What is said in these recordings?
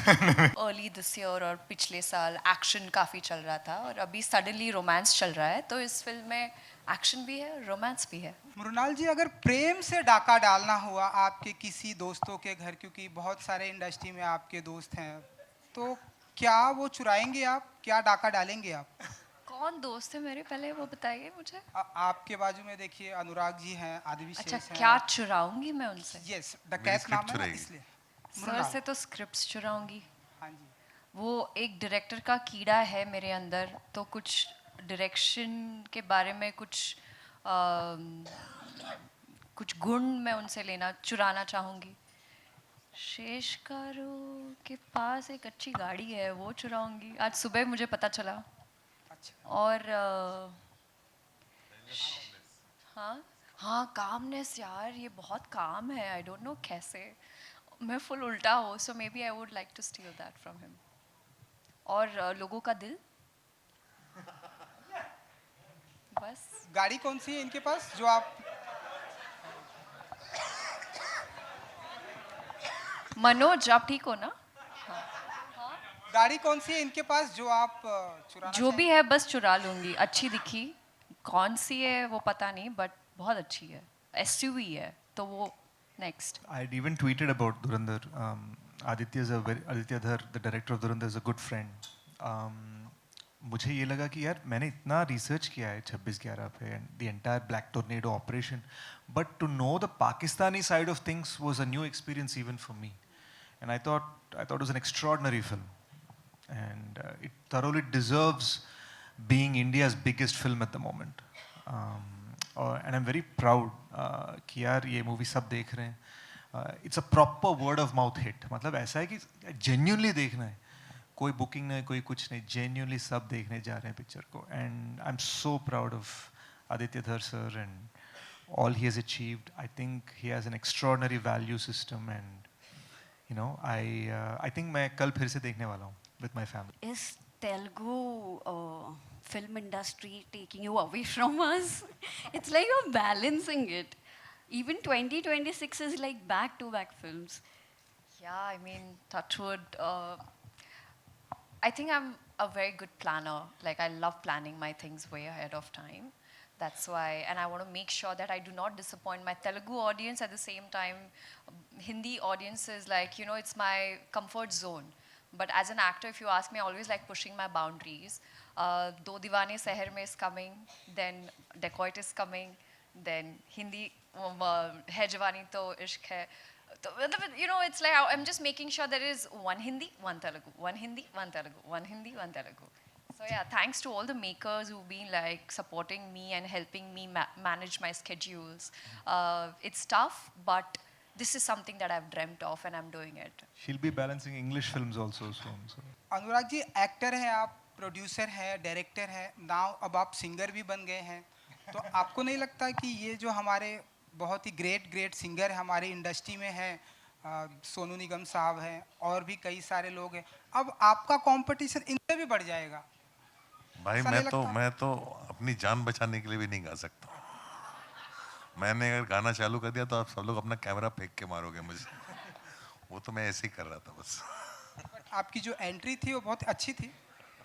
Early this year और पिछले साल एक्शन काफ़ी चल रहा था और अभी सडनली रोमांस चल रहा है, तो इस फिल्म में एक्शन भी है, रोमांस भी है। मृणाल जी, अगर प्रेम से डाका डालना हुआ आपके किसी दोस्तों के घर, क्योंकि बहुत सारे इंडस्ट्री में आपके दोस्त हैं, तो क्या वो चुराएंगे आप, क्या डाका डालेंगे आप? कौन दोस्त है मेरे, पहले वो बताइए मुझे। आपके बाजू में देखिए अनुराग जी हैं, आदि अच्छा, विशेष क्या हैं। चुराऊंगी मैं उनसे? यस, मेरी डकैत नाम स्क्रिप्ट है ना, चुराएगी। इसलिए। सर मृणाल। से तो स्क्रिप्ट्स चुराऊंगी। हाँ जी। वो एक डायरेक्टर का कीड़ा है मेरे अंदर, तो कुछ डायरेक्शन के बारे में कुछ गुण मैं उनसे लेना चुराना चाहूँगी। शेष कारो के पास एक अच्छी गाड़ी है, वो चुराऊंगी, आज सुबह मुझे पता चला। अच्छा। और हाँ हाँ, कामनेस यार, ये बहुत काम है, आई डोंट नो कैसे। मैं फुल उल्टा हूँ, so may be I would like to steal that from him. और लोगों का दिल, बस। गाड़ी कौन सी है इनके पास जो आप? मनोज, आप ठीक हो ना? गाड़ी कौन सी है इनके पास जो आप चुराना जो भी चाहेंगे? है बस चुरा लूंगी, अच्छी दिखी। कौन सी है वो पता नहीं, बट बहुत अच्छी है, एसयूवी है, तो वो next. I'd even tweeted about Dhurandhar. Aditya Dhar, the director of Dhurandhar, is a good friend. मुझे ये लगा कि यार मैंने इतना रिसर्च किया है 26/11 पे and the entire Black Tornado operation, but to know the Pakistani side of things was a new experience even for me. And I thought it was an extraordinary film, and it thoroughly deserves being India's biggest film at the moment. And I'm very proud कि यार ये movie सब देख रहे हैं. It's a proper word of mouth hit. मतलब ऐसा है कि genuinely देखना है, कोई बुकिंग नहीं, कोई कुछ नहीं, genuinely सब देखने जा रहे हैं पिक्चर को. And I'm so proud of Aditya Dhar sir and all he has achieved. I think he has an extraordinary value system, and you know, I think मैं कल फिर से देखने वाला हूँ with my family. Is Telugu film industry taking you away from us? It's like you're balancing it. Even 2026 is like back-to-back films. Yeah, I mean, touchwood. I think I'm a very good planner. Like, I love planning my things way ahead of time. That's why, and I want to make sure that I do not disappoint my Telugu audience. At the same time, Hindi audience is like, you know, it's my comfort zone. But as an actor, if you ask me, I always like pushing my boundaries. Do Divane Seher Mein is coming, then Dacoit is coming, then Hindi Hai Jawani To Ishq Hai. You know, it's like I'm just making sure there is one Hindi, one Telugu, one Hindi, one Telugu, one Hindi, one Telugu. So yeah, thanks to all the makers who've been like supporting me and helping me manage my schedules. It's tough, but this is something that I've dreamt of and I'm doing it. She'll be balancing English films also soon. So. Anurag ji, actor हैं आप, producer हैं, director हैं, now अब आप singer भी बन गए हैं, तो आपको नहीं लगता कि ये जो हमारे बहुत ही ग्रेट सिंगर हमारी इंडस्ट्री में हैं, सोनू निगम साहब हैं और भी कई सारे लोग हैं, अब आपका कंपटीशन इनसे भी बढ़ जाएगा? भाई मैं तो अपनी जान बचाने के लिए भी नहीं गा सकता. मैंने अगर गाना चालू कर दिया तो आप सब लोग अपना कैमरा फेंक के मारोगे मुझे. वो तो मैं ऐसे ही कर रहा था बस. आपकी जो एंट्री थी वो बहुत अच्छी थी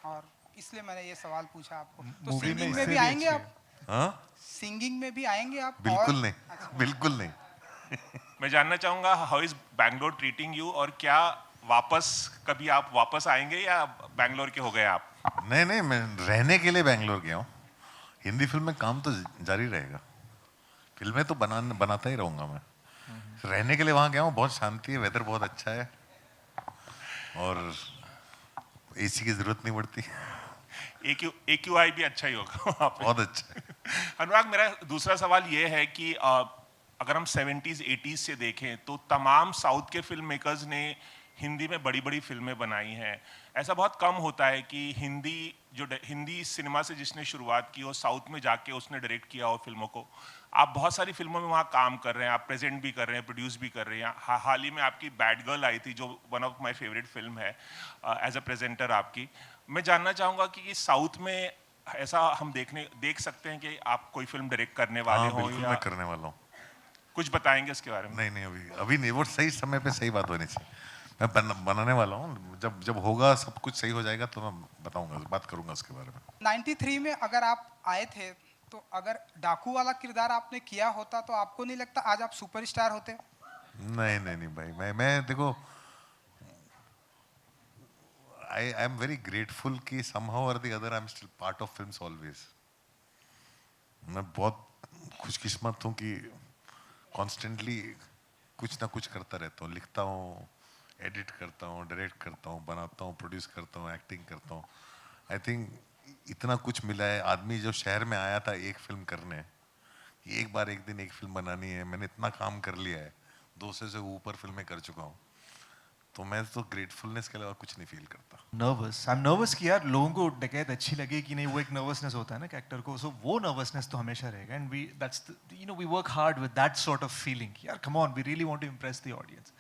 और इसलिए मैंने ये सवाल पूछा आपको. तो मूवी में सिंगिंग में इससे भी भी आएंगे अच्छी आप? हाँ, सिंगिंग में भी आएंगे आप? बिल्कुल और नहीं. अच्छा, बिल्कुल नहीं. मैं जानना चाहूँगा, how is Bangalore treating you, और क्या कभी आप वापस आएंगे या बैंगलोर के हो गए आप? नहीं, मैं रहने के लिए बैंगलोर गया हूँ. हिंदी फिल्म में काम तो जारी रहेगा. फिल्में तो बनाता ही रहूँगा मैं. रहने के लिए वहाँ गया हूँ. बहुत शांति है, वेदर बहुत अच्छा है और एसी की जरूरत नहीं पड़ती. AQI भी अच्छा ही होगा वहाँ पे. बहुत अच्छा है. अनुराग, मेरा दूसरा सवाल ये है कि अगर हम 70s 80s से देखें तो तमाम साउथ के फिल्म मेकर्स ने हिंदी में बड़ी बड़ी फिल्में बनाई हैं. ऐसा बहुत कम होता है कि हिंदी सिनेमा से जिसने शुरुआत की हो, साउथ में जाके उसने डायरेक्ट किया हो फिल्मों को. आप बहुत सारी फिल्मों में वहाँ काम कर रहे हैं, आप प्रेजेंट भी कर रहे हैं, प्रोड्यूस भी कर रहे हैं. हाल ही में आपकी बैड गर्ल आई थी, जो one of my favourite film है एज अ प्रेजेंटर आपकी. मैं जानना चाहूँगा कि साउथ में ऐसा हम देख सकते हैं कि आप कोई फिल्म डायरेक्ट करने वाले हो, बिल्कुल या मैं करने वाला हूँ. कुछ बताएंगे इसके बारे में? नहीं, अभी नहीं. वो सही समय पे सही बात होनी चाहिए. मैं बनाने वाला हूँ, जब होगा सब कुछ सही हो जाएगा तो मैं बताऊंगा, बात करूंगा उसके बारे में। 93 में अगर आप आए थे तो अगर डाकू वाला किरदार आपने किया होता तो आपको नहीं लगता आज आप सुपरस्टार होते? नहीं नहीं नहीं भाई, मैं देखो, आई एम वेरी ग्रेटफुल कि somehow or the other I am still part of films always. मैं बहुत खुशकिस्मत हूँ कि कॉन्स्टेंटली कुछ ना कुछ करता रहता हूँ, लिखता हूँ, एडिट करता हूँ, डायरेक्ट करता हूँ, बनाता हूँ, प्रोड्यूस करता हूँ, एक्टिंग करता हूँ। आई थिंक इतना कुछ मिला है। आदमी जो शहर में आया था एक फिल्म करने, एक बार एक दिन एक फिल्म बनानी है, मैंने इतना काम कर लिया है, 200 से ऊपर फिल्में कर चुका हूँ, तो मैं तो ग्रेटफुलनेस के अलावा कुछ नहीं फील करता। नर्वस, आई एम नर्वस कि यार लोगों को डकैत अच्छी लगे कि नहीं, वो एक नर्वसनेस होता है ना एक्टर को, सो वो नर्वसनेस तो हमेशा रहेगा। And we that's you know we work hard with that sort of feeling, यार come on, we really want to impress the audience.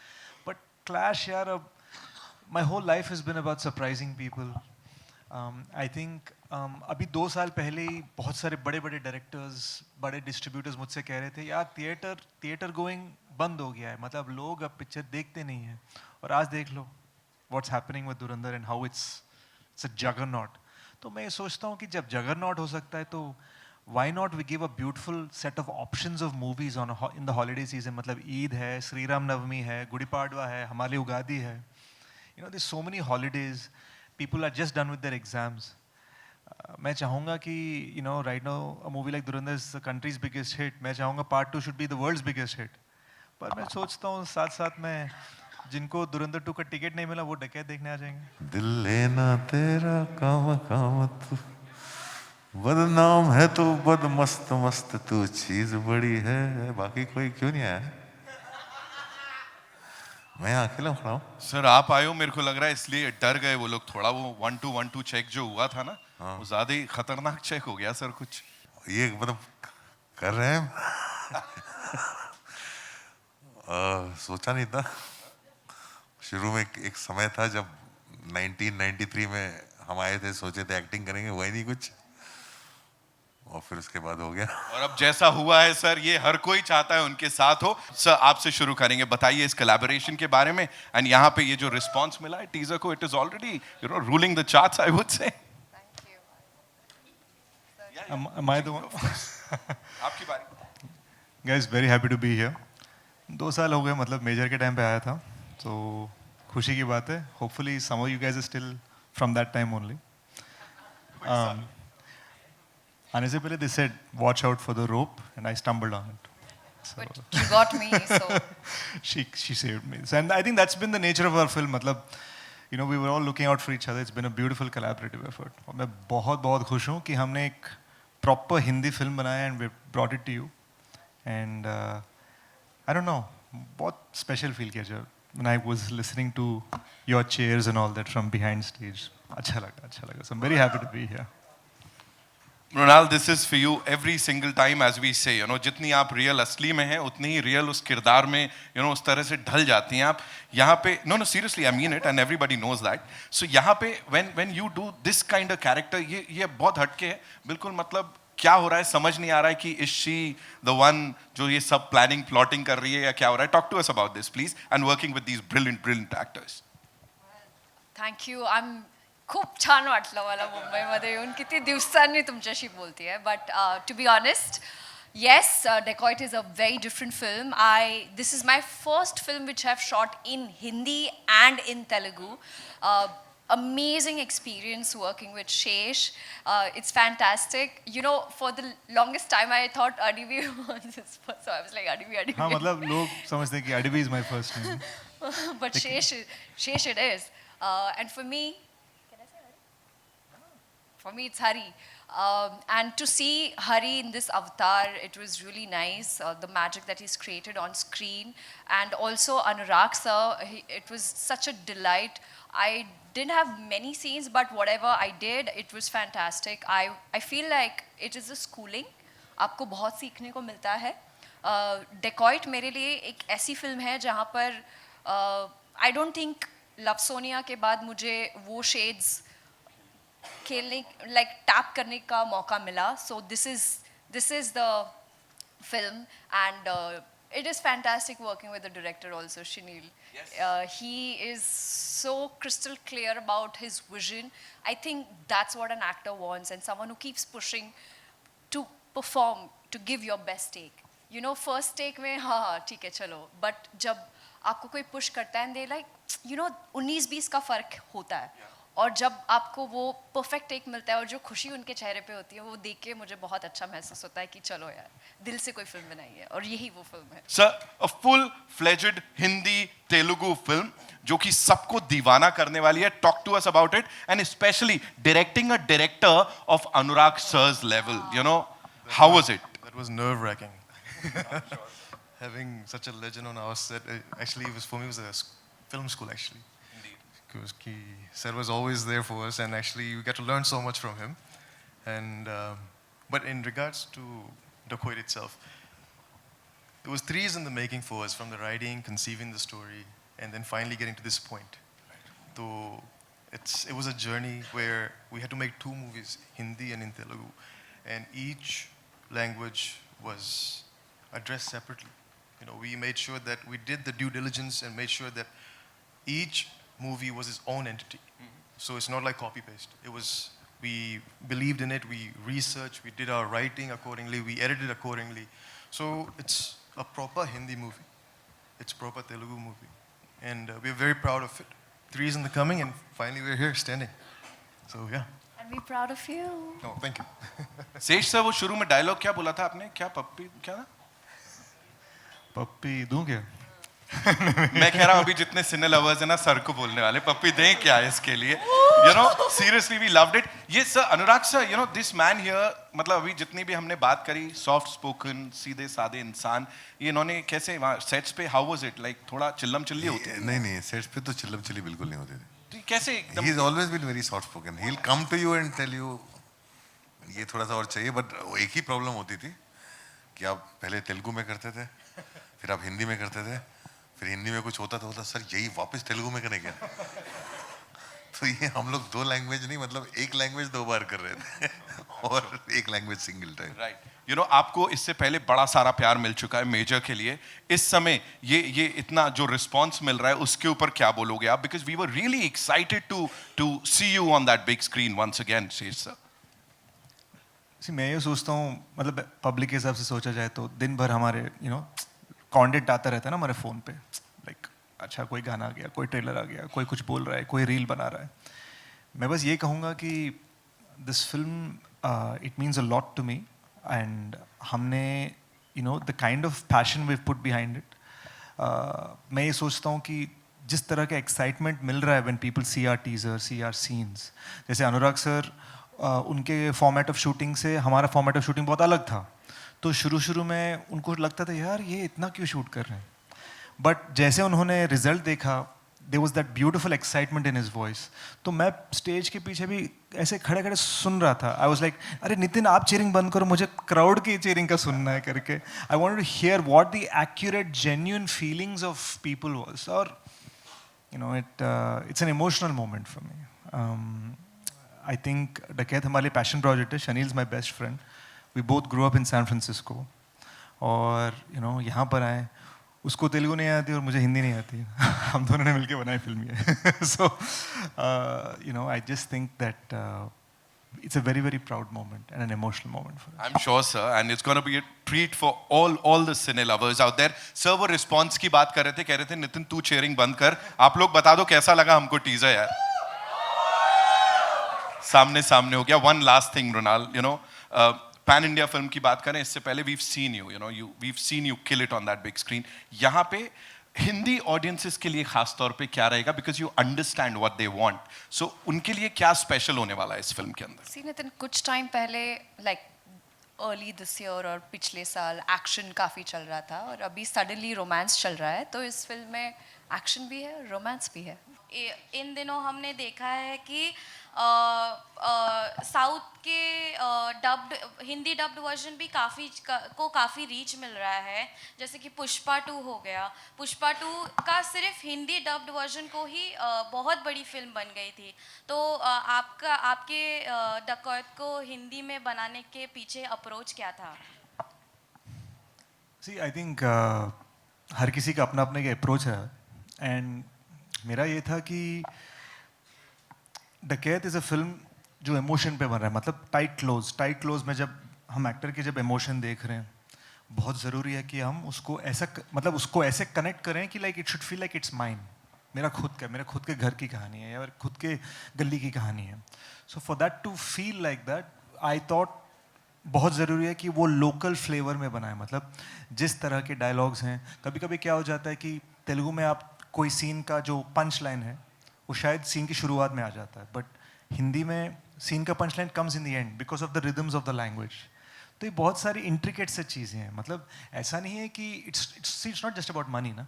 But clash यार, अब my whole life has been about surprising people. I think अभी 2 साल पहले ही बहुत सारे बड़े बड़े डायरेक्टर्स, बड़े डिस्ट्रीब्यूटर्स मुझसे कह रहे थे यार थिएटर गोइंग बंद हो गया है, मतलब लोग अब पिक्चर देखते नहीं हैं। और आज देख लो what's happening with Dhurandhar and how it's a juggernaut. तो मैं ये सोचता हूँ कि जब जगरनॉट हो सकता है तो why not we give a beautiful set of options of movies in the holiday season? मतलब ईद है, श्री राम नवमी है, गुड़ी पाड़वा है, हमारी उगादी है, you know there's so many holidays, people are just done with their exams. मैं चाहूँगा कि you know right now a movie like Dhurandhar is the country's biggest hit, मैं चाहूँगा part 2 should be the world's biggest hit. पर मैं सोचता हूँ साथ साथ में जिनको धुरंधर 2 का टिकट नहीं मिला वो डकैत देखने आ जाएंगे। दिल लेना तेरा काम काम तू, बदनाम है तू, बद मस्त मस्त तू, चीज बड़ी है, बाकी कोई क्यों नहीं आया? मैं अकेला खड़ा हूँ। सर आप आए हो, मेरे को लग रहा है इसलिए डर गए वो लोग थोड़ा। वो 1-2 चेक जो हुआ था ना, वो ज्यादा ही खतरनाक चेक हो गया सर कुछ। ये मतलब कर रहे हैं सोचा नहीं था। शुरू में एक समय था जब 1993 में हम आए थे, सोचे थे एक्टिंग करेंगे, हुआ ही नहीं कुछ, और फिर उसके बाद हो गया। और अब जैसा हुआ है सर, ये हर कोई चाहता है उनके साथ हो। सर आपसे शुरू करेंगे, बताइए इस कोलैबोरेशन के बारे में। एंड यहाँ पे ये जो रिस्पांस मिला है टीजर को, it is already you know ruling the charts I would say. Am I the one? आपकी बारी। Guys, very happy to be here. 2 साल हो गए, मतलब मेजर के टाइम पे आया था, तो खुशी की बात है। Hopefully some of you guys are still from that time only. आने से पहले they said watch out for the rope and I stumbled on it. So But you got me, so she saved me. So, and I think that's been the nature of our film. मतलब you know we were all looking out for each other. It's been a beautiful collaborative effort. और मैं बहुत बहुत खुश हूँ कि हमने एक proper हिंदी film बनाया and we brought it to you. And I don't know, बहुत special feel किया जब when I was listening to your cheers and all that from behind stage. अच्छा लगा। So I'm very happy to be here. Mrunal, this is for you every single time as we say, you know जितनी आप real असली में हैं उतनी ही real उस किरदार में यू नो उस तरह से ढल जाती हैं आप यहाँ पे। No seriously I mean it and everybody knows that. So यहाँ पे when you do this kind of character, ये बहुत हटके है बिल्कुल। मतलब क्या हो रहा है समझ नहीं आ रहा है कि इज शी द वन जो ये सब प्लानिंग प्लॉटिंग कर रही है या क्या हो रहा है? Talk to us about this please and working with these brilliant actors. thank you. खूप छान वाटलं मला मुंबईमध्ये येऊन, किती दिवसांनी तुमच्याशी बोलतेय. But to be honest, yes, Dacoit is a very different film. This is my first film which I've shot in Hindi and in Telugu. Amazing experience working with Shesh. It's fantastic. You know, for the longest time I thought Adivi was his first, so I was like Adivi. हाँ, मतलब लोग समझते हैं कि Adivi is my first name. But Shesh it is. And for me, it's Hari. And to see Hari in this avatar, it was really nice. The magic that he's created on screen. And also Anurag sir, it was such a delight. I didn't have many scenes, but whatever I did, it was fantastic. I feel like it is a schooling. आपको बहुत सीखने को मिलता है. Dacoit मेरे लिए एक ऐसी फिल्म है जहाँ पर I don't think love Sonia के बाद मुझे वो शेड्स खेलने लाइक टैप करने का मौका मिला. So this is the film and It is fantastic working with the director also, Shinil. He is so crystal clear about his vision. I think that's what an actor wants, and someone who keeps pushing to perform, to give your best take. You know, first take में हाँ ठीक है चलो, but जब आपको कोई push करता है and they like, you know, 19-20 का फर्क होता है. और जब आपको वो perfect take मिलता है और जो खुशी उनके चेहरे पे होती है, वो देख के मुझे बहुत अच्छा महसूस होता है कि चलो यार, दिल से कोई फिल्म बनाई है और यही वो फिल्म है. Sir, a full-fledged Hindi Telugu film जो कि सबको दीवाना करने वाली है. Talk to us about it, and especially directing a director of Anurag sir's level. You know, how was it? That was nerve-wracking. Having such a legend on our set, actually, it was for me. It was a film school actually. Because sir was always there for us, and actually we got to learn so much from him. And but in regards to Dacoit itself, there was 3 years in the making for us, from the writing, conceiving the story, and then finally getting to this point. So it was a journey where we had to make 2 movies, Hindi and in Telugu, and each language was addressed separately. You know, we made sure that we did the due diligence and made sure that each movie was its own entity. So it's not like copy paste. It was, we believed in it, we researched, we did our writing accordingly, we edited accordingly. So it's a proper Hindi movie. It's proper Telugu movie. And we're very proud of it. 3 years in the coming, and finally we're here standing. So yeah. And we're proud of you. No, thank you. शेष sir, वो शुरू में dialogue क्या बोला था आपने? क्या पप्पी क्या ना? पप्पी दूं क्या? मैं कह रहा हूँ अभी जितने सिने लवर्स हैं ना सर को बोलने वाले, पप्पी दें क्या है इसके लिए? You know, seriously we loved it. ये sir, Anurag sir, you know, this man here, मतलब अभी जितनी भी हमने बात करी, soft spoken, सीधे साधे इंसान, ये इन्होंने कैसे वहाँ सेट्स पे, how was it? Like थोड़ा चिल्लम चिल्ली होती है? नहीं, सेट्स पे तो चिल्लम चिल्ली बिल्कुल नहीं होती थी. तो कैसे एकदम? He's always been very soft spoken. He'll come to you and tell you, ये थोड़ा सा और चाहिए, but एक ही प्रॉब्लम होती थी कि आप पहले तेलुगु में करते थे, फिर आप हिंदी में करते थे, फिर हिंदी में कुछ होता था सर यही वापस तेलुगु में करने क्या? तो ये हम लोग 2 लैंग्वेज नहीं, मतलब 1 लैंग्वेज 2 बार कर रहे थे और 1 language single time. Right. You know, आपको इससे पहले बड़ा सारा प्यार मिल चुका है मेजर के लिए. इस समय ये इतना जो रिस्पांस मिल रहा है उसके ऊपर क्या बोलोगे आप? Because we were really excited to see you on that big screen once again. Sesh sir, मैं ये सोचता हूँ, मतलब पब्लिक के हिसाब से सोचा जाए तो दिन भर हमारे कंटेंट आता रहता है ना हमारे फ़ोन पे. लाइक अच्छा कोई गाना आ गया, कोई ट्रेलर आ गया, कोई कुछ बोल रहा है, कोई रील बना रहा है. मैं बस ये कहूँगा कि this film it means a lot to me, and हमने the kind of passion we put behind it. मैं ये सोचता हूँ कि जिस तरह का एक्साइटमेंट मिल रहा है when people see our teaser, see our scenes. जैसे अनुराग सर, उनके फॉर्मेट ऑफ शूटिंग से हमारा फॉर्मेट ऑफ शूटिंग बहुत अलग था. तो शुरू में उनको लगता था यार ये इतना क्यों शूट कर रहे हैं, बट जैसे उन्होंने रिजल्ट देखा, there was that beautiful excitement in his voice. तो मैं स्टेज के पीछे भी ऐसे खड़े खड़े सुन रहा था. आई वाज लाइक अरे नितिन आप चीयरिंग बंद करो, मुझे क्राउड की चीयरिंग का सुनना है करके. I wanted to hear what the accurate genuine feelings of people was. और it's an emotional moment for me. I think Dacoit हमारे पैशन प्रोजेक्ट है. Shaneil is my best friend. We both grow up in San Francisco. और यहाँ पर आए, उसको तेलुगु नहीं आती और मुझे हिंदी नहीं आती. हम दोनों ने मिलकर बनाई फिल्म ये. So I just think that it's a very very proud moment and an emotional moment for us. I'm sure, sir, and it's going to be a treat for all the cine lovers out there. Sir, वो response की बात कर रहे थे, कह रहे थे नितिन तू चेयरिंग बंद कर. आप लोग बता दो कैसा लगा हमको टीजर यार. सामने हो गया. One last thing Mrunal, pan India film की बात करें इससे पहले we've seen you kill it on that big screen. यहाँ पे हिंदी ऑडियंसेस के लिए खास तौर पे क्या रहेगा, because you understand what they want. So उनके लिए क्या स्पेशल होने वाला है इस फिल्म के अंदर? सी नितिन, कुछ टाइम पहले लाइक अर्ली दिस ईयर और पिछले साल एक्शन काफ़ी चल रहा था और अभी सडनली रोमांस चल रहा है. तो इस फिल्म में एक्शन भी है, रोमांस भी है. इन दिनों हमने देखा है कि साउथ के हिंदी डब्ड वर्जन भी काफ़ी रीच मिल रहा है. जैसे कि पुष्पा 2 हो गया. पुष्पा 2 का सिर्फ हिंदी डब्ड वर्जन को ही बहुत बड़ी फिल्म बन गई थी. तो आपके डकैत को हिंदी में बनाने के पीछे अप्रोच क्या था? See, I think हर किसी का अपना अपना एक अप्रोच है एंड मेरा ये था कि डकैत इज़ अ फिल्म जो इमोशन पे बन रहा है, मतलब टाइट क्लोज में जब हम एक्टर के जब इमोशन देख रहे हैं, बहुत ज़रूरी है कि हम उसको ऐसा मतलब उसको ऐसे कनेक्ट करें कि like it should feel like it's mine, मेरे खुद के घर की कहानी है या खुद के गली की कहानी है. So for that to feel like that I thought बहुत ज़रूरी है कि वो लोकल फ्लेवर में बनाए. मतलब जिस तरह के डायलॉग्स हैं, कभी कभी क्या हो जाता है कि तेलुगु में आप कोई सीन का जो पंच लाइन है वो शायद सीन की शुरुआत में आ जाता है, बट हिंदी में सीन का punch line comes in the end because of the rhythms of the language. तो ये बहुत सारी इंट्रिकेट से चीज़ें हैं. मतलब ऐसा नहीं है कि it's not just about money ना,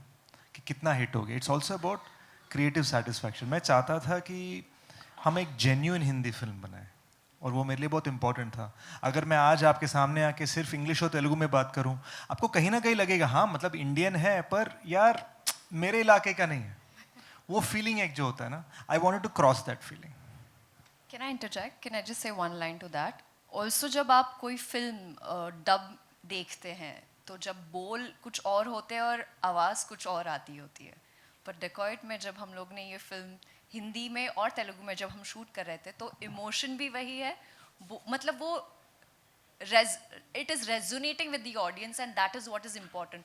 कि कितना हिट हो गया. It's also about creative satisfaction. मैं चाहता था कि हम एक जेन्युइन हिंदी फिल्म बनाएं और वो मेरे लिए बहुत इंपॉर्टेंट था. अगर मैं आज आपके सामने आके सिर्फ इंग्लिश और तेलुगु में बात करूं, आपको कहीं ना कहीं लगेगा हाँ मतलब इंडियन है पर यार मेरे इलाके का नहीं है. वो फीलिंग एक जो होता है ना, I wanted to cross that feeling. Can I interject? Can I just say one line to that? Also, जब आप कोई फिल्म डब देखते हैं तो जब बोल कुछ और होते हैं और आवाज़ कुछ और आती होती है. पर डेकॉइट में जब हम लोग ने ये फिल्म हिंदी में और तेलुगु में जब हम शूट कर रहे थे तो इमोशन भी वही है. मतलब वो it is resonating with the audience and that is what is important.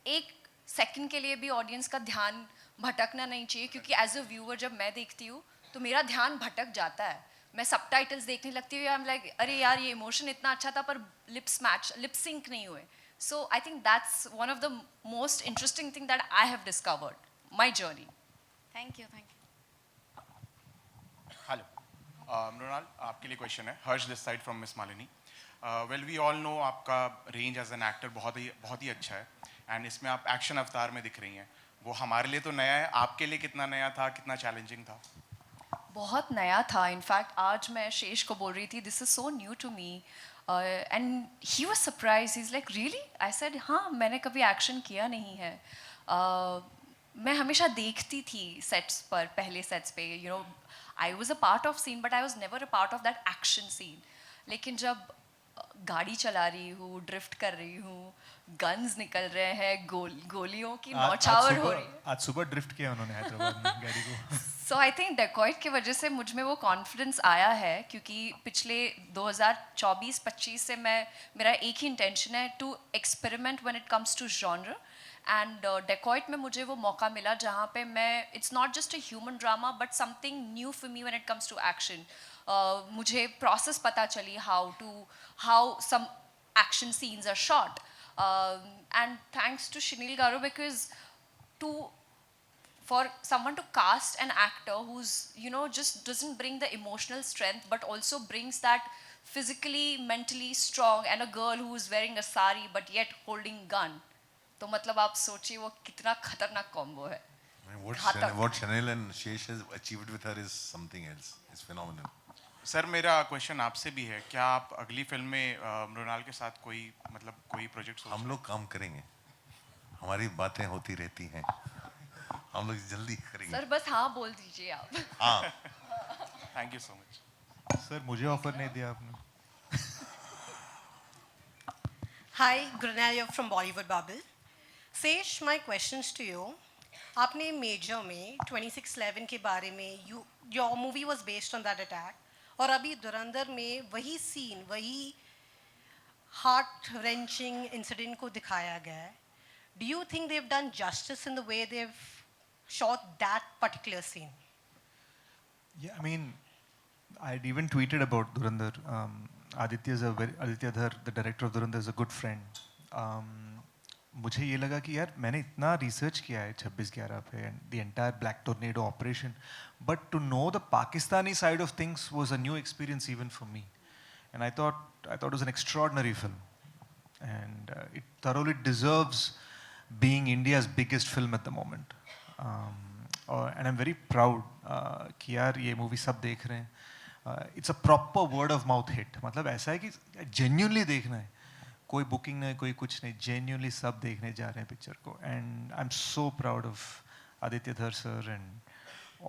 एक सेकंड के लिए भी ऑडियंस का ध्यान भटकना नहीं चाहिए, क्योंकि एज अ व्यूअर जब मैं देखती हूँ तो मेरा ध्यान भटक जाता है. मैं सबटाइटल्स देखने लगती हूँ, आई एम लाइक अरे यार ये इमोशन इतना अच्छा था पर लिप सिंक नहीं हुए. So I think that's one of the most interesting thing that I have discovered my journey. Thank you. Hello Mrunal, आपके लिए क्वेश्चन है. Harsh this side from miss Malini. Well we all know आपका रेंज एज एन एक्टर बहुत ही अच्छा है and इसमें आप एक्शन अवतार में दिख रही हैं. वो हमारे लिए तो नया है, आपके लिए कितना नया था, कितना चैलेंजिंग था? बहुत नया था. इनफैक्ट आज मैं शेष को बोल रही थी this is so new to me and he was surprise. He is like really? I said हाँ मैंने कभी एक्शन किया नहीं है. मैं हमेशा देखती थी सेट्स पर, पहले सेट्स पे you know I was a part of scene but I was never a part of that action scene. लेकिन जब गाड़ी चला रही हूँ, ड्रिफ्ट कर रही हूँ, गन्स निकल रहे हैं, गोलियों की नौछावर हो रही है. आज सुबह ड्रिफ्ट किया उन्होंने हैदराबाद में गाड़ी को. सो आई थिंक डेकॉइट की वजह से मुझ में वो कॉन्फिडेंस आया है, क्योंकि पिछले 2024-25 से मेरा एक ही इंटेंशन है to experiment when it comes to genre. And Dacoit में मुझे वो मौका मिला जहाँ पे मैं it's not just a human drama but something new for me when it comes to action. मुझे प्रोसेस पता चली how some action scenes are shot. And thanks to Shinil Garu, because for someone to cast an actor who's just doesn't bring the emotional strength but also brings that physically, mentally strong, and a girl who's wearing a sari but yet holding gun, तो मतलब आप सोचिए वो कितना खतरनाक combo है. What Chanel and Shesh has achieved with her is something else. It's phenomenal. Sir मेरा question आपसे भी है, क्या आप अगली फिल्म में मृणाल के साथ कोई प्रोजेक्ट? हम लोग काम करेंगे, हमारी बातें होती रहती हैं, हम लोग जल्दी करेंगे. सर बस हाँ बोल दीजिए आप. हाँ. Thank you so much. Sir मुझे ऑफर नहीं दिया आपने. Hi, Grunelio from Bollywood Bubble. Sesh, my questions to you. आपने मेजर में 26/11 के बारे में your movie was based on that attack, और अभी धुरंधर में वही सीन, वही हार्ट wrenching इंसिडेंट को दिखाया गया है. Do you think they've done justice in the way they've shot that particular scene? Yeah, I mean, I'd even tweeted about Dhurandhar. Aditya Dhar, the director of Dhurandhar, is a good friend. मुझे ये लगा कि यार मैंने इतना research किया है 26/11 पे and the entire Black Tornado operation, but to know the Pakistani side of things was a new experience even for me. And I thought it was an extraordinary film and it thoroughly deserves being India's biggest film at the moment. And I'm very proud कि यार ये movie सब देख रहे हैं. It's a proper word of mouth hit. मतलब ऐसा है कि genuinely देखना है, कोई बुकिंग नहीं, कोई कुछ नहीं, genuinely सब देखने जा रहे हैं पिक्चर को. And I'm so proud of Aditya Dhar sir and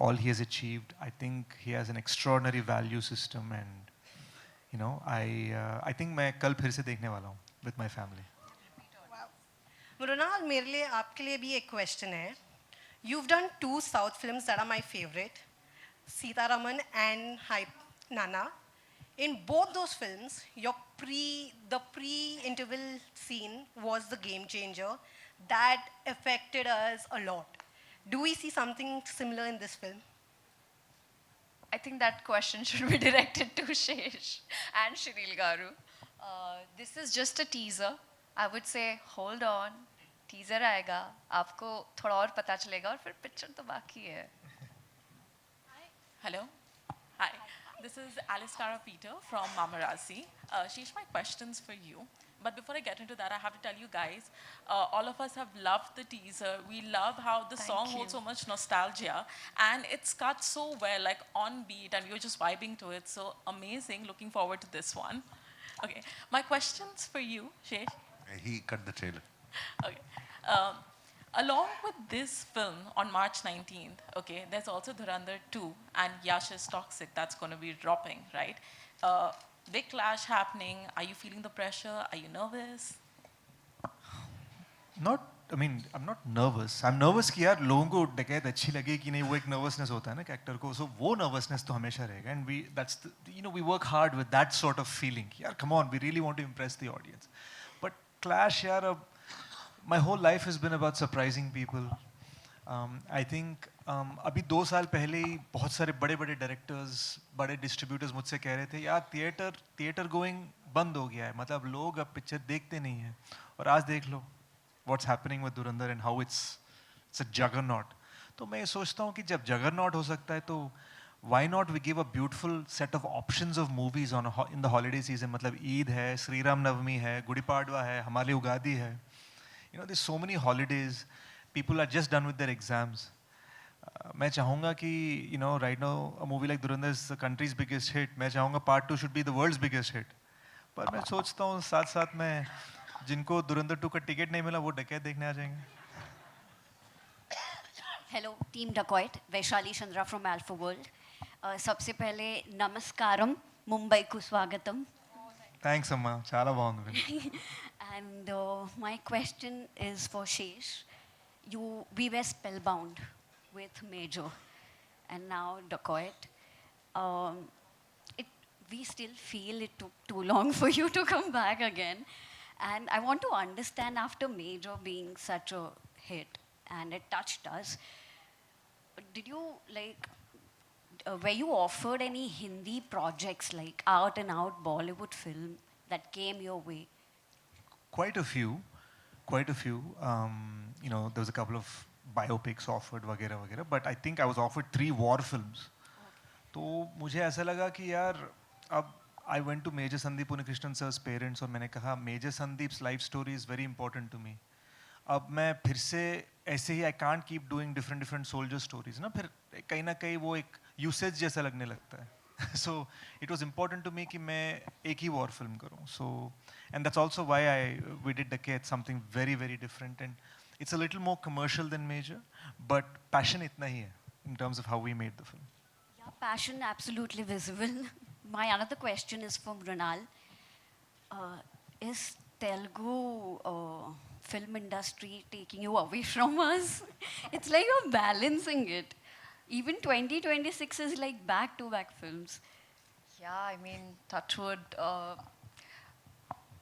all he has achieved. I think he has an extraordinary value system and I think मैं कल फिर से देखने वाला हूँ with my family. मृणाल, मेरे लिए आपके लिए भी एक क्वेश्चन है. You've done 2 South films that are my favorite, Sitaraman and Hype Nana. In both those films, the pre-interval scene was the game changer that affected us a lot. Do we see something similar in this film? I think that question should be directed to Shesh and Shreel Garu. This is just a teaser. I would say, hold on, teaser आएगा, आपको थोड़ा और पता चलेगा और फिर picture तो बाकी है. Hello. Hi. This is Alice Tara Peter from Mamarazzi. Sheesh, my question's for you. But before I get into that, I have to tell you guys, all of us have loved the teaser. We love how the song holds so much nostalgia. And it's cut so well, like on beat, and we were just vibing to it. So amazing. Looking forward to this one. Okay. My question's for you, Shesh. He cut the trailer. Okay. Along with this film on March 19th, okay, there's also Dhurandhar 2 and Yash is Toxic that's going to be dropping, right? Big clash happening. Are you feeling the pressure? Are you nervous? I'm not nervous. I'm nervous कि यार लोगों को डकैत अच्छी लगे कि नहीं, वो एक nervousness होता है ना एक्टर को. So वो nervousness तो हमेशा रहेगा. And we work hard with that sort of feeling. यार, come on, we really want to impress the audience. But clash यार, my whole life has been about surprising people. I think अभी 2 साल पहले ही बहुत सारे बड़े डायरेक्टर्स, बड़े distributors मुझसे कह रहे थे यार थिएटर गोइंग बंद हो गया है, मतलब लोग अब पिक्चर देखते नहीं हैं. और आज देख लो what's happening with Dhurandhar and how it's a juggernaut. तो मैं सोचता हूँ कि जब जगरनॉट हो सकता है तो why not we give a beautiful set of options of movies in the holiday season. मतलब ईद है, श्री राम नवमी है, गुड़ी पाड़वा है, हमारे लिए उगादी है. There's so many holidays. People are just done with their exams. मैं चाहूँगा कि right now a movie like Dhurandhar is the country's biggest hit. मैं चाहूँगा part 2 should be the world's biggest hit. पर मैं सोचता हूँ साथ में जिनको Dhurandhar 2 का टिकट नहीं मिला वो डकैत देखने आ जाएंगे. Hello, Team Dacoit, Vaishali Chandra from Alpha World. सबसे पहले नमस्कारम, मुंबई को स्वागतम. Thanks अम्मा, చాలా బాగుంది. And my question is for Shesh. We were spellbound with Major, and now Dacoit. We still feel it took too long for you to come back again. And I want to understand, after Major being such a hit and it touched us, did you were you offered any Hindi projects, like out and out Bollywood film that came your way? Quite a few. There was a couple of biopics offered वगैरह, but I think I was offered 3 war films. तो मुझे ऐसा लगा कि यार अब I went to Major Sandeep Unnikrishnan sir's parents और मैंने कहा Major Sandeep's life story is very important to me. अब मैं फिर से ऐसे ही I can't keep doing different soldier stories ना, फिर कहीं ना कहीं वो एक usage जैसा लगने लगता है. So it was important to me कि मैं एक ही war film करूँ. So and that's also why we did Dacoit, something very different, and it's a little more commercial than Major, but passion इतना ही है in terms of how we made the film. Yeah, passion absolutely visible. My another question is for Mrunal. Is Telugu film industry taking you away from us? It's like you're balancing it. Even 2026 is like back-to-back films. Yeah, I mean, touchwood.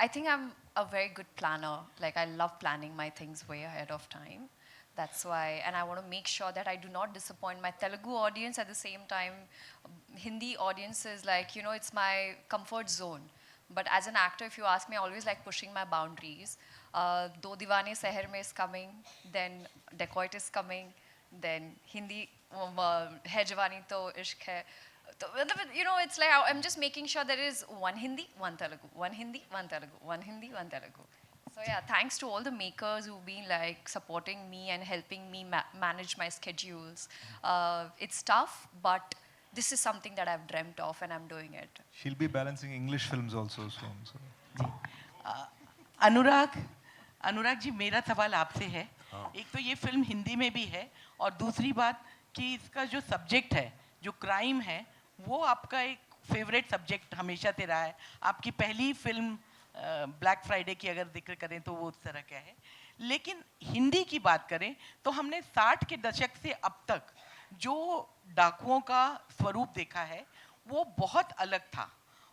I think I'm a very good planner. Like, I love planning my things way ahead of time. That's why, and I want to make sure that I do not disappoint my Telugu audience. At the same time, Hindi audience is like, it's my comfort zone. But as an actor, if you ask me, I always like pushing my boundaries. Do Divane Seher Mein is coming, then Dacoit is coming, then Hindi Hai Jawani To Ishq Hai. It's like I'm just making sure there is one Hindi, one Telugu, one Hindi, one Telugu, one Hindi, one Telugu. So yeah, thanks to all the makers who've been like supporting me and helping me manage my schedules. It's tough, but this is something that I've dreamt of and I'm doing it. She'll be balancing English films also soon. So. Anurag ji, मेरा सवाल आपसे है. एक तो ये film Hindi में भी है और दूसरी बात कि इसका जो सब्जेक्ट है, जो क्राइम है, वो आपका एक फेवरेट सब्जेक्ट हमेशा से रहा है. आपकी पहली फिल्म ब्लैक फ्राइडे की अगर जिक्र करें तो वो उस तरह क्या है. लेकिन हिंदी की बात करें तो हमने 60 के दशक से अब तक जो डाकुओं का स्वरूप देखा है वो बहुत अलग था,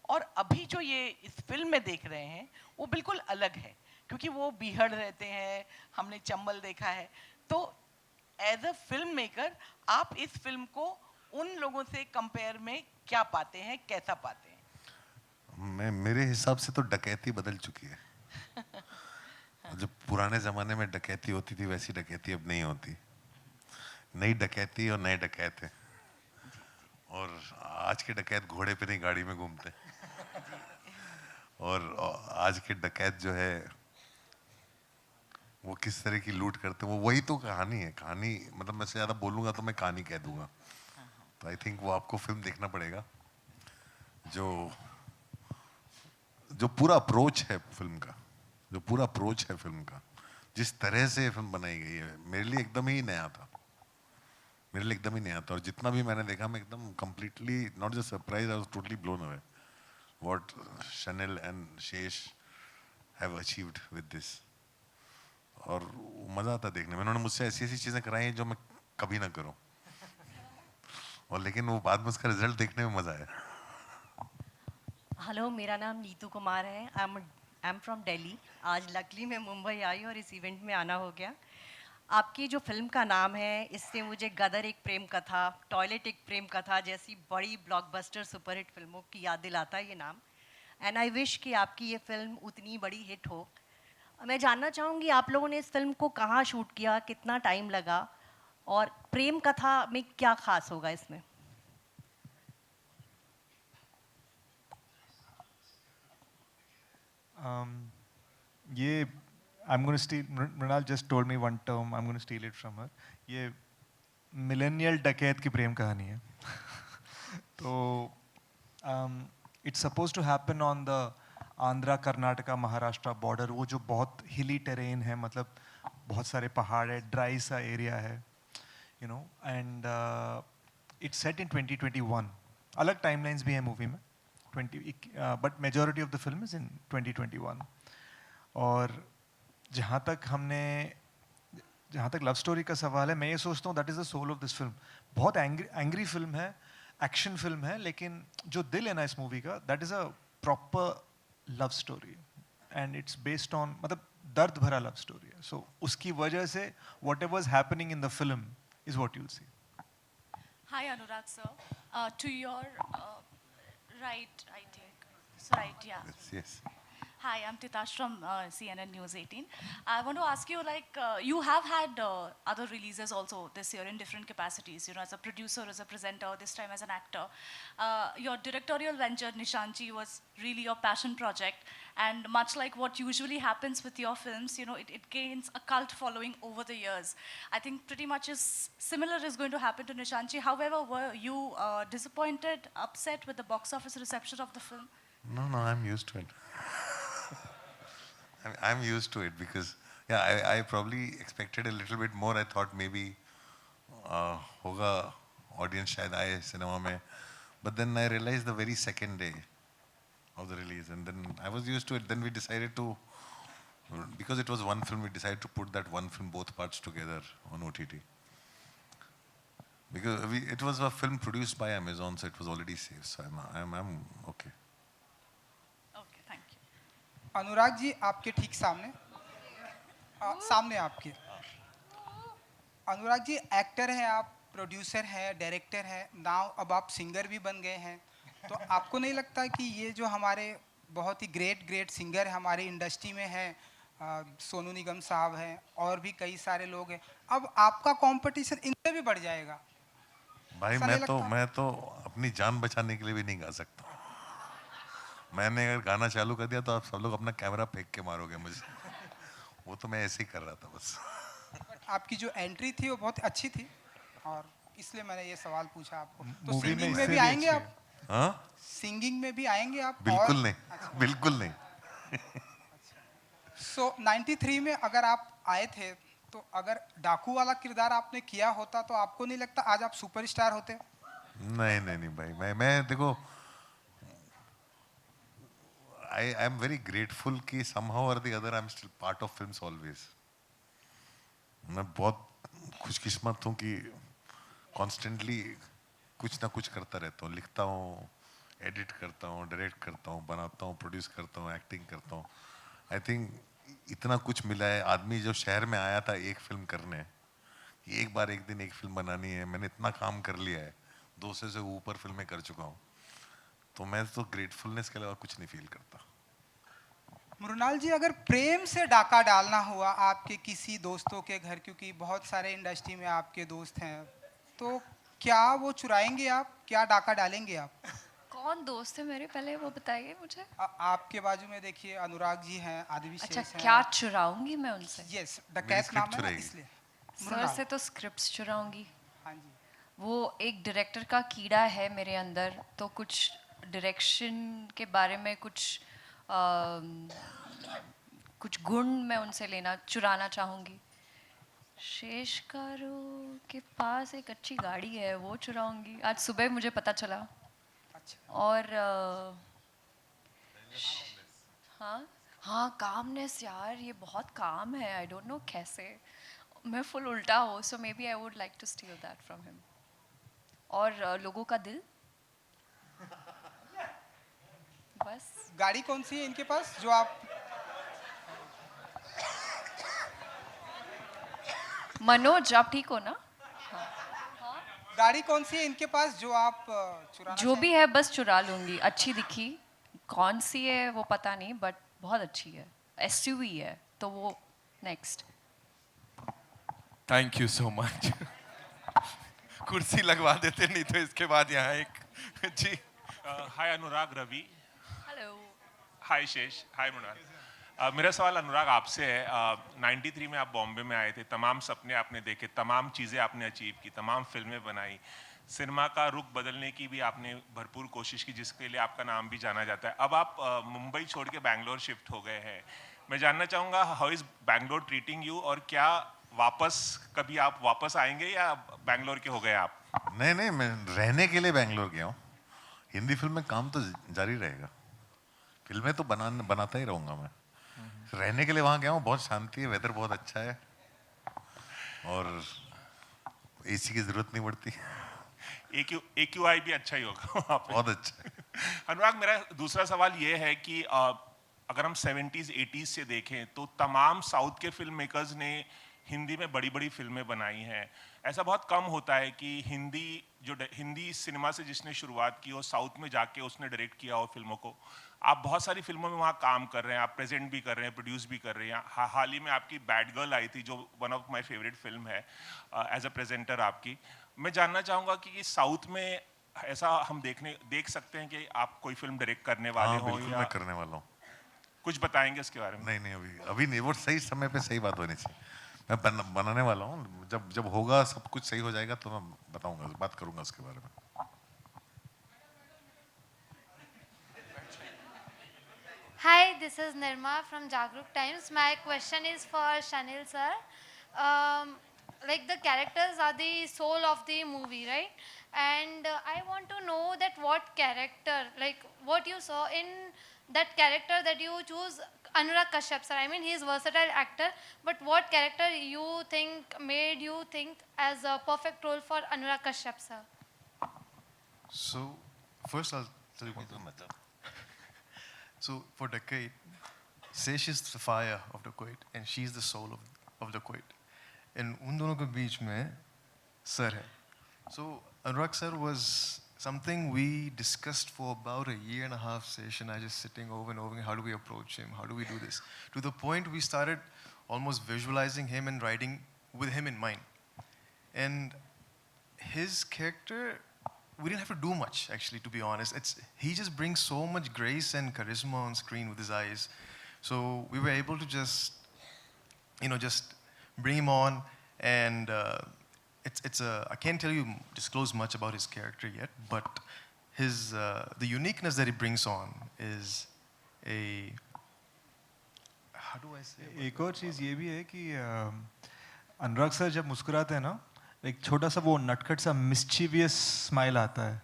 और अभी जो ये इस फिल्म में देख रहे हैं वो बिल्कुल अलग है, क्योंकि वो बीहड़ रहते हैं, हमने चंबल देखा है। तो एज अ फिल्म मेकर आप इस फिल्म को उन लोगों से कंपेयर में क्या पाते हैं, कैसा पाते हैं? मेरे हिसाब से तो डकैती बदल चुकी है। जो पुराने जमाने में डकैती होती थी वैसी डकैती अब नहीं होती। नई डकैती और नए डकैत हैं, और आज के डकैत घोड़े पे नहीं गाड़ी में घूमते। और आज के डकैत जो है वो किस तरह की लूट करते हैं, वो वही तो कहानी है। कहानी मतलब मैं से ज़्यादा बोलूँगा तो मैं कहानी कह दूंगा। तो आई थिंक वो आपको फिल्म देखना पड़ेगा। जो पूरा अप्रोच है फिल्म का, जो पूरा अप्रोच है फिल्म का, जिस तरह से फिल्म बनाई गई है, मेरे लिए एकदम ही नया था। मेरे लिए एकदम ही नया था, और जितना भी मैंने देखा मैं एकदम completely not just surprise, I was totally blown away what Chanel and शेष हैव अचीव्ड विद दिस। और मज़ा आता देखने में। उन्होंने मुझसे ऐसी ऐसी चीज़ें कराई हैं जो मैं कभी ना करूं, और लेकिन वो बाद में उसका रिजल्ट देखने में मज़ा आया। हेलो, मेरा नाम नीतू कुमार है। I am from Delhi. आज लकली मैं मुंबई आई और इस इवेंट में आना हो गया। आपकी जो फिल्म का नाम है, इससे मुझे गदर एक प्रेम कथा, टॉयलेट एक प्रेम कथा जैसी बड़ी ब्लॉकबस्टर सुपरहिट फिल्मों की याद दिलाता है ये नाम। एंड आई विश कि आपकी ये फिल्म उतनी बड़ी हिट हो। मैं जानना चाहूँगी आप लोगों ने इस फिल्म को कहाँ शूट किया, कितना टाइम लगा, और प्रेम कथा में क्या खास होगा इसमें? ये I'm going to steal, Mrinal just told me one term, I'm going to steal it from her. ये मिलेनियल डकैत की प्रेम कहानी है। तो it's supposed to happen on the Andhra Karnataka Maharashtra border, वो जो बहुत हिली टेरेन है, मतलब बहुत सारे पहाड़ है, ड्राई सा एरिया है, you know, and it's set in 2021। अलग टाइमलाइंस भी है मूवी में, but majority of the film is in 2021। और जहाँ तक लव स्टोरी का सवाल है, मैं ये सोचता हूँ that is the soul of this film. बहुत एंग्री फिल्म है, एक्शन फिल्म है, लेकिन जो दिल है ना इस मूवी का, that is a proper love story, and it's based on, मतलब दर्द भरा लव स्टोरी है। सो उसकी वजह से what ever is happening in the film is what you'll see. Hi Anurag sir, to your right, I think. It's right, yeah. Yes. Hi, I'm Titash from CNN News 18. I want to ask you, like, you have had other releases also this year in different capacities, you know, as a producer, as a presenter, this time as an actor. Your directorial venture, Nishanchi, was really your passion project. And much like what usually happens with your films, you know, it gains a cult following over the years. I think pretty much similar is going to happen to Nishanchi. However, were you disappointed, upset with the box office reception of the film? No, I'm used to it. I'm used to it because, yeah, I probably expected a little bit more. I thought maybe होगा audience शायद आए cinema में, but then I realized the very second day of the release, and then I was used to it. Then we decided to, because it was one film, we decided to put that one film both parts together on OTT. Because it was a film produced by Amazon, so it was already safe. So I'm okay. Anurag ji आपके ठीक सामने सामने आपके। Anurag ji actor हैं आप, producer हैं, director हैं, now अब आप सिंगर भी बन गए हैं। तो आपको नहीं लगता कि ये जो हमारे बहुत ही ग्रेट सिंगर हमारे इंडस्ट्री में हैं, सोनू निगम साहब हैं और भी कई सारे लोग हैं, अब आपका कंपटीशन इनसे भी बढ़ जाएगा? भाई मैं तो अपनी जान बचाने के लिए भी नहीं गा सकता। मैंने अगर गाना चालू कर दिया तो आप सब लोग अपना कैमरा फेंक के मारोगे मुझे। वो तो मैं ऐसे ही कर रहा था बस। आपकी जो एंट्री थी वो बहुत अच्छी थी, और इसलिए मैंने ये सवाल पूछा आपको। तो सिंगिंग में भी आएंगे आप? हाँ, सिंगिंग में भी आएंगे आप? बिल्कुल नहीं। अच्छा। बिल्कुल नहीं। सो 93 में अगर आप आए थे, तो अगर डाकू वाला किरदार आपने किया होता तो आपको नहीं लगता आज आप सुपरस्टार होते? नहीं भाई, मैं देखो, I am very grateful कि somehow or the other I'm still part of films always. मैं बहुत खुशकिस्मत हूँ कि कॉन्स्टेंटली कुछ ना कुछ करता रहता हूँ, लिखता हूँ, एडिट करता हूँ, डायरेक्ट करता हूँ, बनाता हूँ, प्रोड्यूस करता हूँ, एक्टिंग करता हूँ। आई थिंक इतना कुछ मिला है। आदमी जो शहर में आया था एक फिल्म करने, एक बार एक दिन एक फिल्म बनानी है, मैंने इतना काम कर लिया है, 200 से ऊपर फिल्में कर चुका हूँ, तो मैं तो ग्रेटफुलनेस के अलावा कुछ नहीं फील करता। मृणाल जी, अगर प्रेम से डाका डालना हुआ आपके किसी दोस्तों के घर, क्योंकि बहुत सारे इंडस्ट्री में आपके दोस्त हैं, तो क्या वो चुराएंगे आप, क्या डाका डालेंगे आप? कौन दोस्त है मेरे, पहले वो बताइए मुझे। आपके बाजू में देखिए अनुराग जी हैं, आदिवी अच्छा, शेष हैं। क्या चुराऊंगी मैं उनसे? यस, डकैत नाम है ना, इसलिए। सर से तो स्क्रिप्ट्स चुराऊंगी। हाँ जी। वो एक डायरेक्टर का कीड़ा है मेरे अंदर, तो कुछ डायरेक्शन के बारे में कुछ गुण मैं उनसे चुराना चाहूँगी। शेषकारो के पास एक अच्छी गाड़ी है, वो चुराऊंगी, आज सुबह मुझे पता चला। अच्छा। और हाँ कामनेस यार, ये बहुत काम है, आई डोंट नो कैसे, मैं फुल उल्टा हूँ, so may be I would like to steal that from him. और लोगों का दिल, बस। गाड़ी कौन सी है इनके पास जो आप? मनोज, आप ठीक हो ना? गाड़ी कौन सी है इनके पास जो आप चुराना जो भी है बस चुरा लूंगी। अच्छी दिखी, कौन सी है वो पता नहीं, बट बहुत अच्छी है, SUV है, तो वो next. Thank you so much. कुर्सी लगवा देते, नहीं तो इसके बाद यहाँ एक जी। हाय अनुराग, रवि। हेलो। हाय शेष, हाय मृणाल। मेरा सवाल अनुराग आपसे है। 93 में आप बॉम्बे में आए थे, तमाम सपने आपने देखे, तमाम चीज़ें आपने अचीव की, तमाम फिल्में बनाई, सिनेमा का रुख बदलने की भी आपने भरपूर कोशिश की, जिसके लिए आपका नाम भी जाना जाता है। अब आप मुंबई छोड़ के बैंगलोर शिफ्ट हो गए हैं। मैं जानना चाहूँगा, how is Bangalore treating you, और क्या कभी आप वापस आएंगे या बैंगलोर के हो गए आप? नहीं, मैं रहने के लिए बैंगलोर गया हूँ। हिंदी फिल्म में काम तो जारी रहेगा, फिल्में तो बनाता ही रहूँगा मैं। रहने के लिए वहाँ गया हूँ, बहुत शांति है, वेदर बहुत अच्छा है, और AC की जरूरत नहीं पड़ती। AQI भी अच्छा ही होगा वहाँ पे। बहुत अच्छा। अनुराग, मेरा दूसरा सवाल ये है कि अगर हम 70s 80s से देखें तो तमाम साउथ के फिल्म मेकर्स ने हिंदी में बड़ी बड़ी फिल्में बनाई हैं। ऐसा बहुत कम होता है कि हिंदी सिनेमा से जिसने शुरुआत की हो, साउथ में जाके उसने डायरेक्ट किया हो फिल्मों को। आप बहुत सारी फिल्मों में वहाँ काम कर रहे हैं, आप प्रेजेंट भी कर रहे हैं, प्रोड्यूस भी कर रहे हैं। हाल ही में आपकी बैड गर्ल आई थी, जो one of my favourite film है एज अ प्रेजेंटर आपकी। मैं जानना चाहूँगा कि साउथ में ऐसा हम देख सकते हैं कि आप कोई फिल्म डायरेक्ट करने वाले हो? बिल्कुल, मैं करने वाला हूँ। कुछ बताएंगे इसके बारे में? नहीं, अभी नहीं, वो सही समय पे सही बात होनी चाहिए। मैं बनाने वाला हूँ, जब होगा, सब कुछ सही हो जाएगा तो मैं बताऊंगा, बात करूंगा उसके बारे में। Hi, this is Nirma from Jagruk Times. My question is for Shanil sir. Like the characters are the soul of the movie, right? And I want to know that what character, like what you saw in that character that you choose, Anurag Kashyap sir. I mean, he is versatile actor, but what character you think made you think as a perfect role for Anurag Kashyap sir? So, first I'll tell you one thing. So, for Decade, Sesh is the fire of the Kuwait, and she's the soul of the Kuwait. And उन दोनों के बीच में sir है. So, Anurag sir was something we discussed for about a year and a half, Sesh and I just sitting over and over, how do we approach him, how do we do this? To the point we started almost visualizing him and writing with him in mind. And his character, we didn't have to do much, actually, to be honest. He just brings so much grace and charisma on screen with his eyes. So we were able to just bring him on, and I can't disclose much about his character yet, but the uniqueness that he brings on is how do I say? एक और चीज़ ये भी है कि अनुराग sir जब मुस्कुराते हैं ना, एक छोटा सा वो नटखट सा मिस्चीवियस स्माइल आता है,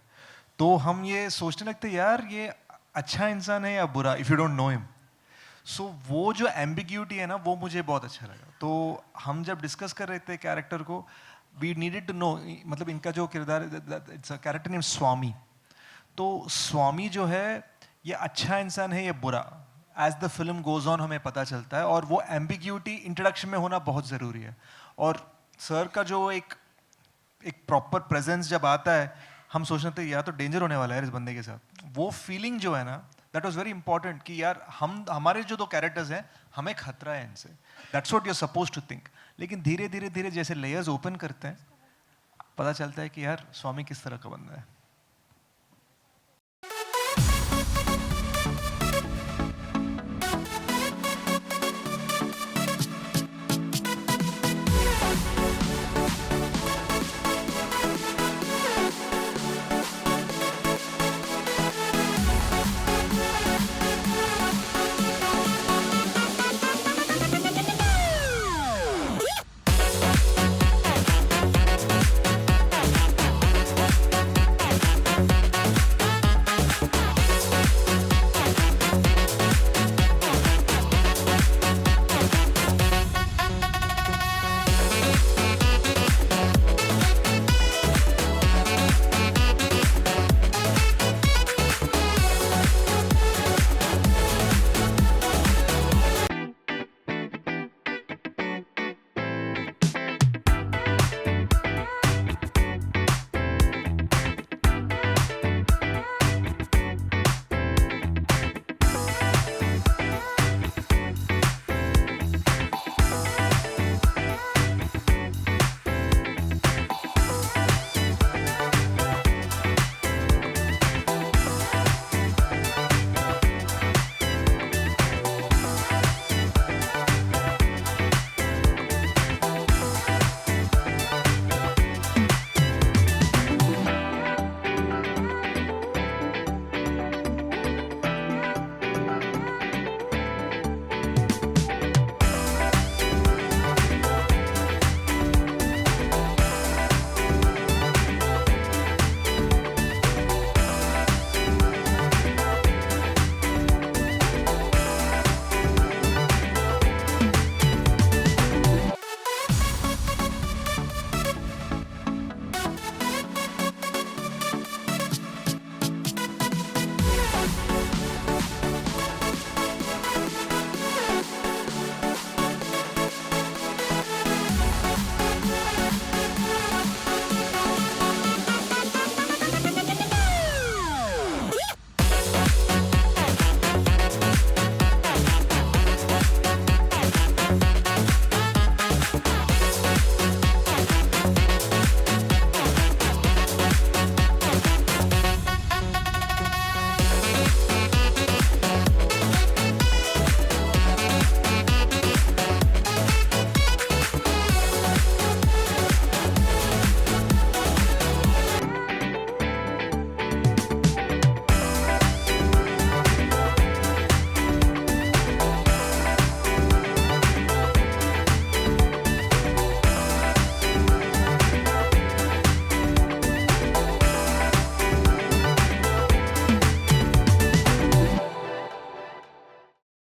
तो हम ये सोचने लगते हैं यार ये अच्छा इंसान है या बुरा, if you don't know him. So वो जो एम्बिग्यूटी है ना वो मुझे बहुत अच्छा लगा. तो हम जब डिस्कस कर रहे थे कैरेक्टर को, वी नीडेड टू नो, मतलब इनका जो किरदार, इट्स अ कैरेक्टर नेम स्वामी. तो स्वामी जो है ये अच्छा इंसान है, ये बुरा, as the film goes on हमें पता चलता है. और वो एम्बिग्यूटी इंट्रोडक्शन में होना बहुत ज़रूरी है. और सर का जो एक प्रॉपर प्रेजेंस जब आता है, हम सोचते थे यार तो डेंजर होने वाला है इस बंदे के साथ. वो फीलिंग जो है ना, दैट वाज वेरी इंपॉर्टेंट कि यार हमारे जो दो कैरेक्टर्स हैं हमें खतरा है इनसे. That's what you are supposed to think. लेकिन धीरे धीरे धीरे जैसे लेयर्स ओपन करते हैं, पता चलता है कि यार स्वामी किस तरह का बंदा है.